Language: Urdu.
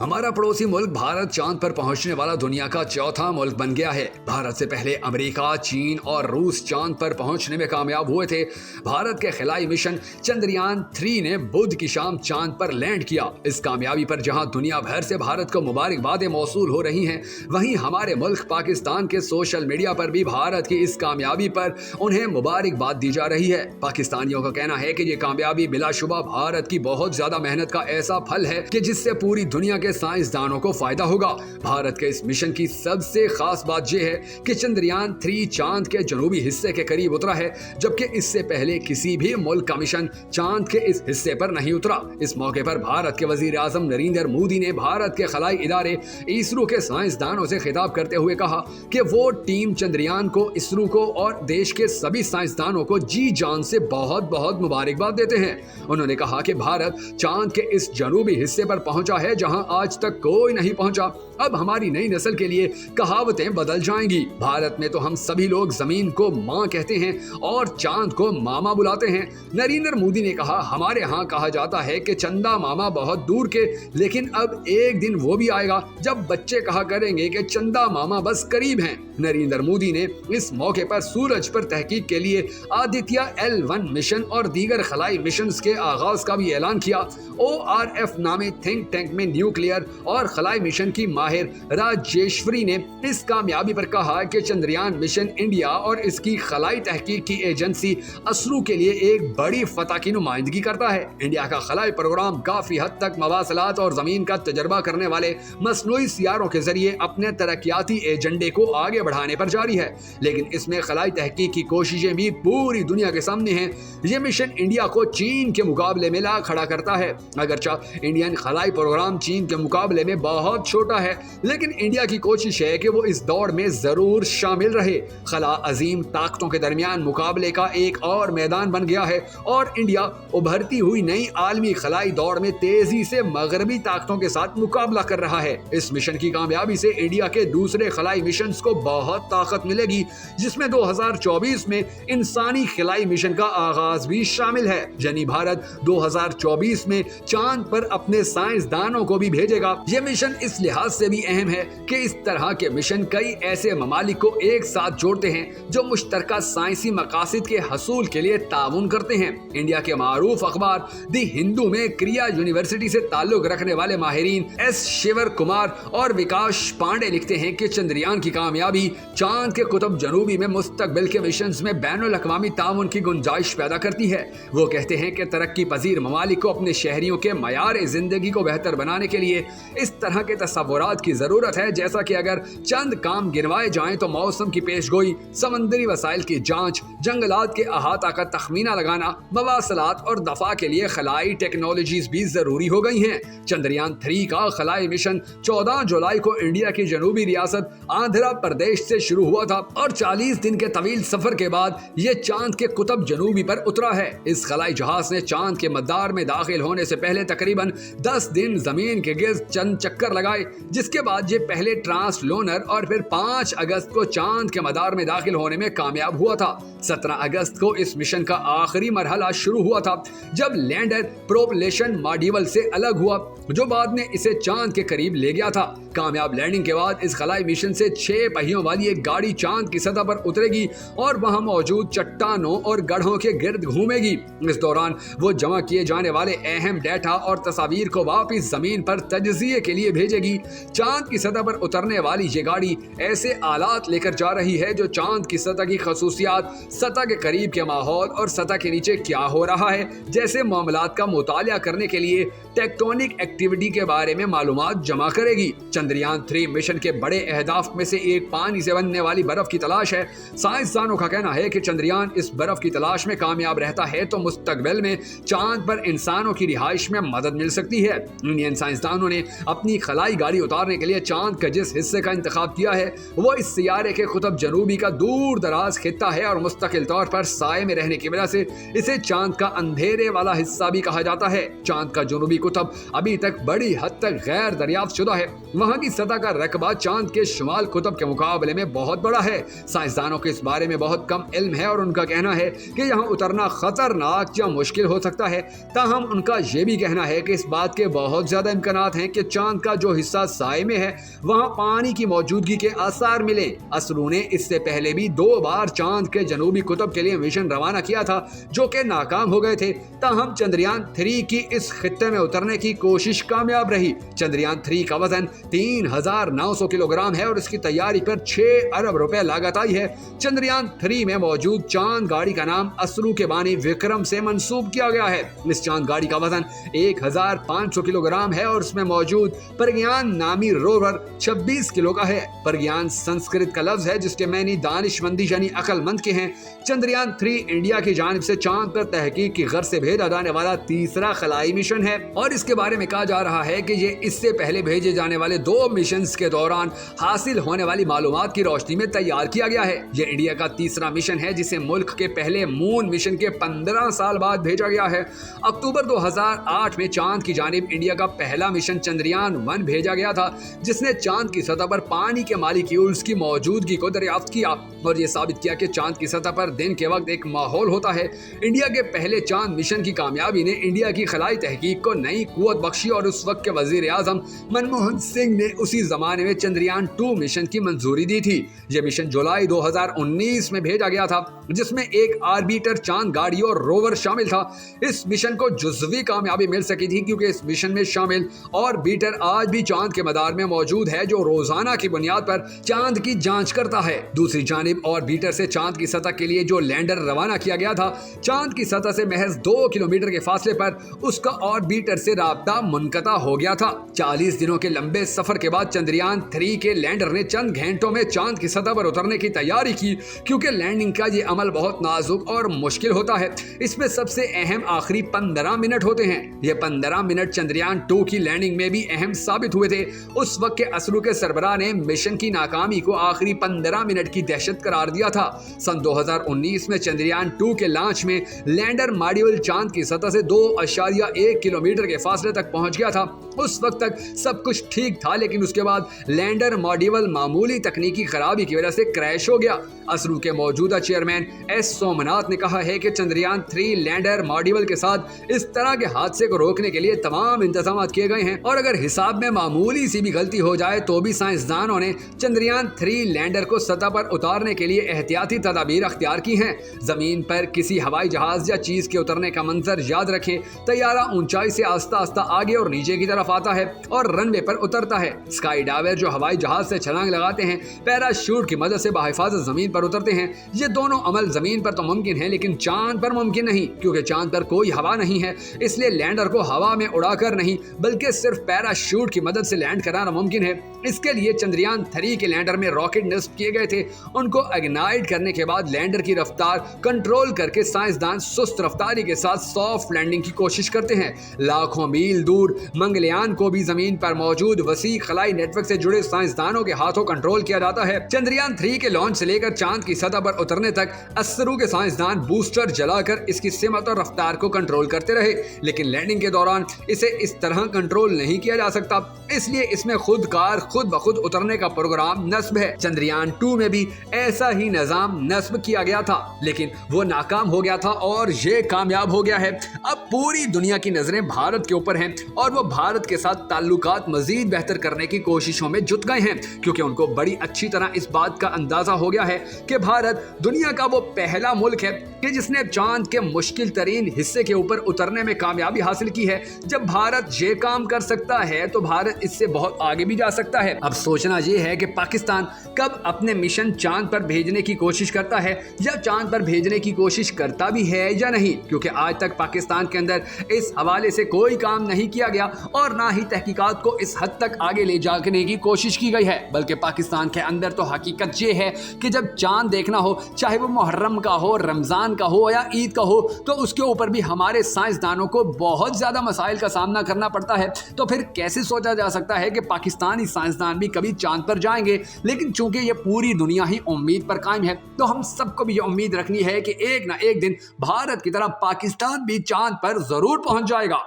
ہمارا پڑوسی ملک بھارت چاند پر پہنچنے والا دنیا کا چوتھا ملک بن گیا ہے۔ بھارت سے پہلے امریکہ، چین اور روس چاند پر پہنچنے میں کامیاب ہوئے تھے۔ بھارت کے خلائی مشن چندریان 3 نے بدھ کی شام چاند پر لینڈ کیا۔ اس کامیابی پر جہاں دنیا بھر سے بھارت کو مبارکبادیں موصول ہو رہی ہیں، وہیں ہمارے ملک پاکستان کے سوشل میڈیا پر بھی بھارت کی اس کامیابی پر انہیں مبارکباد دی جا رہی ہے۔ پاکستانیوں کا کہنا ہے کہ یہ کامیابی بلا شبہ بھارت کی بہت زیادہ محنت کا ایسا پھل ہے کہ جس سے پوری دنیا کے سائنسدانوں کو فائدہ ہوگا۔ بھارت کے اس مشن کی سب سے خاص بات یہ ہے کہ چندریان 3 چاند کے جنوبی حصے کے قریب اترا ہے، جبکہ اس سے پہلے کسی بھی ملک کا مشن چاند کے اس حصے پر نہیں اترا۔ اس موقع پر بھارت کے وزیر اعظم نریندر مودی نے بھارت کے خلائی ادارے اسرو کے سائنسدانوں سے خطاب کرتے ہوئے کہا کہ وہ ٹیم چندریان کو، اسرو کو اور دیش کے سبھی سائنسدانوں کو جی جان سے بہت بہت مبارکباد دیتے ہیں۔ انہوں نے کہا کہ بھارت چاند کے اس جنوبی حصے پر پہنچا ہے جہاں آج تک کوئی نہیں پہنچا۔ اب ہماری نئی نسل کے لیے کہاوتیں بدل جائیں گی۔ بھارت میں تو ہم سبھی لوگ زمین کو ماں کہتے ہیں اور چاند کو ماما بلاتے ہیں۔ نریندر مودی نے کہا، ہمارے ہاں کہا جاتا ہے کہ چندا ماما بہت دور کے، لیکن اب ایک دن وہ بھی آئے گا جب بچے کہا کریں گے کہ چندا ماما بس قریب ہیں۔ نریندر مودی نے اس موقع پر سورج پر تحقیق کے لیے آدتیہ L1 مشن اور دیگر خلائی مشنز کے آغاز کا بھی اعلان کیا۔ ORF نامی تھنک ٹینک میں نیوکلیئر اور خلائی مشن کی ماہر راجیشوری نے اس کامیابی پر کہا کہ چندریان مشن انڈیا اور اس کی خلائی تحقیق کی ایجنسی اسرو کے لیے ایک بڑی فتح کی نمائندگی کرتا ہے۔ انڈیا کا خلائی پروگرام کافی حد تک مواصلات اور زمین کا تجربہ کرنے والے مصنوعی سیاروں کے ذریعے اپنے ترقیاتی ایجنڈے کو آگے بڑھانے پر جاری ہے، لیکن اس میں خلائی تحقیق کی کوششیں بھی پوری دنیا کے سامنے ہیں۔ یہ مشن انڈیا کو چین کے مقابلے میں لا کھڑا کرتا ہے۔ اگرچہ انڈین خلائی پروگرام چین کے مقابلے میں بہت چھوٹا ہے، لیکن انڈیا کی کوشش ہے کہ وہ اس دوڑ میں ضرور شامل رہے۔ خلا عظیم طاقتوں کے درمیان مقابلے کا ایک اور میدان بن گیا ہے اور انڈیا ابھرتی ہوئی نئی عالمی خلائی دوڑ میں تیزی سے مغربی طاقتوں کے ساتھ مقابلہ کر رہا ہے۔ اس مشن کی کامیابی سے انڈیا کے دوسرے خلائی مشنز کو بہت طاقت ملے گی، جس میں 2024 میں انسانی خلائی مشن کا آغاز بھی شامل ہے، یعنی بھارت 2024 میں چاند پر اپنے سائنسدانوں کو بھی بھیجے گا۔ یہ مشن اس لحاظ سے بھی اہم ہے کہ اس طرح کے مشن کئی ایسے ممالک کو ایک ساتھ جوڑتے ہیں جو مشترکہ سائنسی مقاصد کے حصول کے لیے تعاون کرتے ہیں۔ انڈیا کے معروف اخبار دی ہندو میں کریا یونیورسٹی سے تعلق رکھنے والے ماہرین ایس شیور کمار اور وکاش پانڈے لکھتے ہیں کہ چندریان کی کامیابی چاند کے قطب جنوبی میں مستقبل کے مشنز میں بین الاقوامی تعاون کی گنجائش پیدا کرتی ہے۔ وہ کہتے ہیں کہ ترقی پذیر ممالک کو اپنے شہریوں کے معیار زندگی کو بہتر بنانے کے لیے اس طرح کے تصورات کی ضرورت ہے، جیسا کہ اگر چند کام گنوائے جائیں تو موسم کی پیش گوئی، سمندری وسائل کی جانچ، جنگلات کے احاطہ کا تخمینہ لگانا، مواصلات اور دفاع کے لیے خلائی ٹیکنالوجیز بھی ضروری ہو گئی ہیں۔ چندریان 3 کا خلائی مشن 14 جولائی کو انڈیا کی جنوبی ریاست آندھرا پردیش سے شروع ہوا تھا اور 40 دن کے طویل سفر کے بعد یہ چاند کے قطب جنوبی پر اترا ہے۔ اس خلائی جہاز نے چاند کے مدار میں داخل ہونے سے پہلے تقریباً 10 دن زمین کے گرد چند چکر لگائے، جس کے بعد یہ پہلے ٹرانس لونر اور پھر 5 اگست کو چاند کے مدار میں داخل ہونے میں کامیاب ہوا تھا۔ 17 اگست کو اس مشن کا آخری مرحلہ شروع ہوا تھا، جب لینڈر پروپلشن ماڈیول سے الگ ہوا، جو بعد میں اسے چاند کے قریب لے گیا تھا۔ کامیاب لینڈنگ کے بعد اس خلائی مشن سے 6 پہیوں والی ایک گاڑی چاند کی سطح پر اترے گی اور وہاں موجود چٹانوں اور گڑھوں کے گرد گھومے گی۔ اس دوران وہ جمع کیے جانے والے اہم ڈیٹا اور تصاویر کو واپس زمین پر تجزیے کے لیے بھیجے گی۔ چاند کی سطح پر اترنے والی یہ گاڑی ایسے آلات لے کر جا رہی ہے جو چاند کی سطح کی خصوصیات، سطح کے قریب کے ماحول اور سطح کے نیچے کیا ہو رہا ہے جیسے معاملات کا مطالعہ کرنے کے لیے ٹیکٹونک ایکٹیویٹی کے بارے میں معلومات جمع کرے گی۔ چندریان 3 مشن کے بڑے اہداف میں سے ایک پانی سے بننے والی برف کی تلاش ہے۔ سائنسدانوں کا کہنا ہے کہ چندریان اس برف کی تلاش میں کامیاب رہتا ہے تو مستقبل میں چاند پر انسانوں کی رہائش میں مدد مل سکتی ہے۔ انڈین سائنسدانوں نے اپنی خلائی گاڑی اتارنے کے لیے چاند کے جس حصے کا انتخاب کیا ہے وہ اس سیارے کے قطب جنوبی کا دور دراز خطہ ہے اور مستقل طور پر سائے میں رہنے کی وجہ سے اسے چاند کا اندھیرے والا حصہ بھی کہا جاتا ہے۔ چاند کا جنوبی قطب ابھی تک بڑی حد تک غیر دریافت شدہ ہے۔ وہاں کی سطح کا رقبہ چاند کے شمال قطب کے مقابلے میں بہت بڑا ہے۔ سائنسدانوں کو اس بارے میں بہت کم علم ہے اور ان کا کہنا ہے کہ یہاں اترنا خطرناک یا مشکل ہو سکتا ہے، تاہم ان کا یہ بھی کہنا ہے کہ اس بات کے بہت زیادہ امکانات تحقیقات ہیں کہ چاند کا جو حصہ سائے میں ہے وہاں پانی کی موجودگی کے آثار ملے۔ اسرو نے اس سے پہلے بھی 2 بار چاند کے جنوبی قطب کے لیے مشن روانہ کیا تھا جو کہ ناکام ہو گئے تھے، تاہم چندریان 3 کی اس خطے میں اترنے کی کوشش کامیاب رہی۔ چندریان 3 کا وزن 3900 کلو گرام ہے اور اس کی تیاری پر 6 ارب روپے لاگت آئی ہے۔ چندریان 3 میں موجود چاند گاڑی کا نام اسرو کے بانی وکرم سے منسوب کیا گیا ہے۔ اس چاند گاڑی کا وزن 1500 کلو گرام ہے اور اس میں موجود پرگیان نامی روور 26 کلو کا ہے۔ پرگیان سنسکرت کا لفظ ہے جس کے معنی دانش مندی یعنی عقل مند کے ہیں۔ چندریان 3 انڈیا کی جانب سے چاند پر تحقیق کی غرض سے بھیجا جانے والا تیسرا خلائی مشن ہے اور اس کے بارے میں کہا جا رہا ہے کہ یہ اس سے پہلے بھیجے جانے والے 2 مشنز کے دوران حاصل ہونے والی معلومات کی روشنی میں تیار کیا گیا ہے۔ یہ انڈیا کا تیسرا مشن ہے جسے ملک کے پہلے مون مشن کے 15 سال بعد بھیجا گیا ہے۔ اکتوبر 2008 میں چاند کی جانب انڈیا کا پہلا مشن چندریان 1 بھیجا گیا تھا جس نے چاند کی سطح پر پانی کے مالیکیولز کی موجودگی کو دریافت کیا اور یہ ثابت کیا کہ چاند کی سطح پر دن کے وقت ایک ماحول ہوتا ہے۔ انڈیا کے پہلے چاند مشن کی کامیابی نے انڈیا کی خلائی تحقیق کو نئی قوت بخشی اور اس وقت کے وزیر اعظم منموہن سنگھ نے اسی زمانے میں چندریان 2 مشن کی منظوری دی تھی۔ یہ مشن جولائی 2019 میں بھیجا گیا تھا جس میں ایک آربیٹر چاند گاڑی اور روور شامل تھا۔ اس مشن کو جزوی کامیابی مل سکی تھی کیونکہ اس مشن میں شامل آربیٹر آج بھی چاند کے مدار میں موجود ہے جو روزانہ کی بنیاد پر چاند کی جانچ کرتا ہے۔ دوسری جانب آربیٹر سے چاند کی سطح کے لیے جو لینڈر روانہ کیا گیا تھا، چاند کی سطح سے محض 2 کلومیٹر کے فاصلے پر اس کا آربیٹر سے رابطہ منقطع ہو گیا تھا۔ 40 دنوں کے لمبے سفر کے بعد چندریان 3 کے لینڈر نے چند گھنٹوں میں چاند کی سطح پر اترنے کی تیاری کی۔ کیونکہ لینڈنگ کا یہ عمل بہت نازک اور مشکل ہوتا ہے، اس میں سب سے اہم آخری 15 منٹ ہوتے ہیں۔ یہ 15 منٹ چندریان 2 کی لینڈنگ میں بھی اہم ثابت ہوئے تھے۔ اس وقت کے اسرو کے سربراہ نے مشن کی ناکامی کو آخری 15 منٹ کی دہشت قرار دیا تھا۔ سن 2019 میں چندریان 2 کے لانچ میں لینڈر ماڈیول چاند کی سطح سے 2.1 کلومیٹر کے فاصلے تک پہنچ گیا تھا۔ اس وقت تک سب کچھ ٹھیک تھا لیکن اس کے بعد لینڈر ماڈیول معمولی تکنیکی خرابی کی وجہ سے کریش ہو گیا۔ اسرو کے موجودہ چیئرمین ایس سومناتھ نے کہا ہے کہ چندریان 3 لینڈر ماڈیول کے ساتھ اس طرح کے حادثے کو روکنے کے لیے تمام انتظامات کیے گئے ہیں اور اگر حساب میں معمولی سی بھی غلطی ہو جائے تو بھی سائنسدانوں نے چندریان 3 لینڈر کو سطح پر اتارنے کے لیے احتیاطی تدابیر اختیار کی ہیں۔ زمین پر کسی ہوائی جہاز یا چیز کے اترنے کا منظر یاد رکھیں۔ طیارہ اونچائی سے آہستہ آہستہ آگے اور نیچے کی طرف آتا ہے اور رن وے پر اترتا ہے۔ اسکائی ڈائیور جو ہوائی جہاز سے چھلانگ لگاتے ہیں پیراشوٹ کی مدد سے بحفاظت زمین پر اترتے ہیں۔ یہ دونوں عمل زمین پر تو ممکن ہے لیکن چاند پر ممکن نہیں کیونکہ چاند پر کوئی ہوا نہیں ہے، اس لیے لینڈر کو ہوا میں اڑا کر نہیں بلکہ صرف پیراشوٹ کی مدد سے لینڈ کرانا ممکن ہے۔ اس کے لیے چندریان 3 کے لینڈر میں راکٹ نصب کیے گئے تھے۔ ان کو اگنائٹ کرنے کے بعد لینڈر کی رفتار کنٹرول کر کے سائنسدان سست رفتاری کے ساتھ سافٹ لینڈنگ کی کوشش کرتے ہیں۔ لاکھوں میل دور منگلیان کو بھی زمین پر موجود وسیع خلائی نیٹ ورک سے جڑے سائنسدانوں کے ہاتھوں کنٹرول کیا جاتا ہے۔ چندریان 3 کے لانچ سے لے کر چاند کی سطح پر اترنے تک اسرو کے سائنسدان بوسٹر جلا کر اس کی سمت اور رفتار کو کنٹرول کرتے رہے لیکن لینڈنگ کے دوران اسے اس طرح کنٹرول نہیں کیا جا سکتا، اس لیے اس میں خود کار خود بخود اترنے کا پروگرام نصب ہے۔ چندریان 2 میں بھی ایسا ہی نظام نصب کیا گیا تھا لیکن وہ ناکام ہو گیا تھا اور یہ کامیاب ہو گیا ہے۔ اب پوری دنیا کی نظریں بھارت کے اوپر ہیں اور وہ بھارت کے ساتھ تعلقات مزید بہتر کرنے کی کوششوں میں جٹ گئے ہیں کیونکہ ان کو بڑی اچھی طرح اس بات کا اندازہ ہو گیا ہے کہ بھارت دنیا کا وہ پہلا ملک ہے کہ جس نے چاند کے مشکل ترین حصے کے اوپر اترنے میں کامیابی حاصل کی ہے۔ جب بھارت یہ کام کر سکتا ہے تو بھارت اس سے بہت آگے بھی جا سکتا ہے۔ اب سوچنا یہ ہے کہ پاکستان کب اپنے مشن چاند پر بھیجنے کی کوشش کرتا ہے یا چاند پر بھیجنے کی کوشش کرتا بھی ہے یا نہیں، کیونکہ آج تک پاکستان کے اندر اس حوالے سے کوئی کام نہیں کیا گیا اور نہ ہی تحقیقات کو اس حد تک آگے لے جانے کی کوشش کی گئی ہے، بلکہ پاکستان کے اندر تو حقیقت یہ ہے کہ جب چاند دیکھنا ہو چاہے وہ محرم کا ہو، رمضان کا ہو یا عید کا ہو، تو اس کے اوپر بھی ہمارے سائنسدانوں کو بہت زیادہ مسائل کا سامنا کرنا پڑتا ہے۔ تو پھر کیسے سوچا جا سکتا ہے کہ پاکستانی سائنسدان بھی کبھی چاند پر جائیں گے؟ لیکن چونکہ یہ پوری دنیا ہی امید پر قائم ہے تو ہم سب کو بھی یہ امید رکھنی ہے کہ ایک نہ ایک دن بھارت کی طرح پاکستان بھی چاند پر ضرور پہنچ جائے گا۔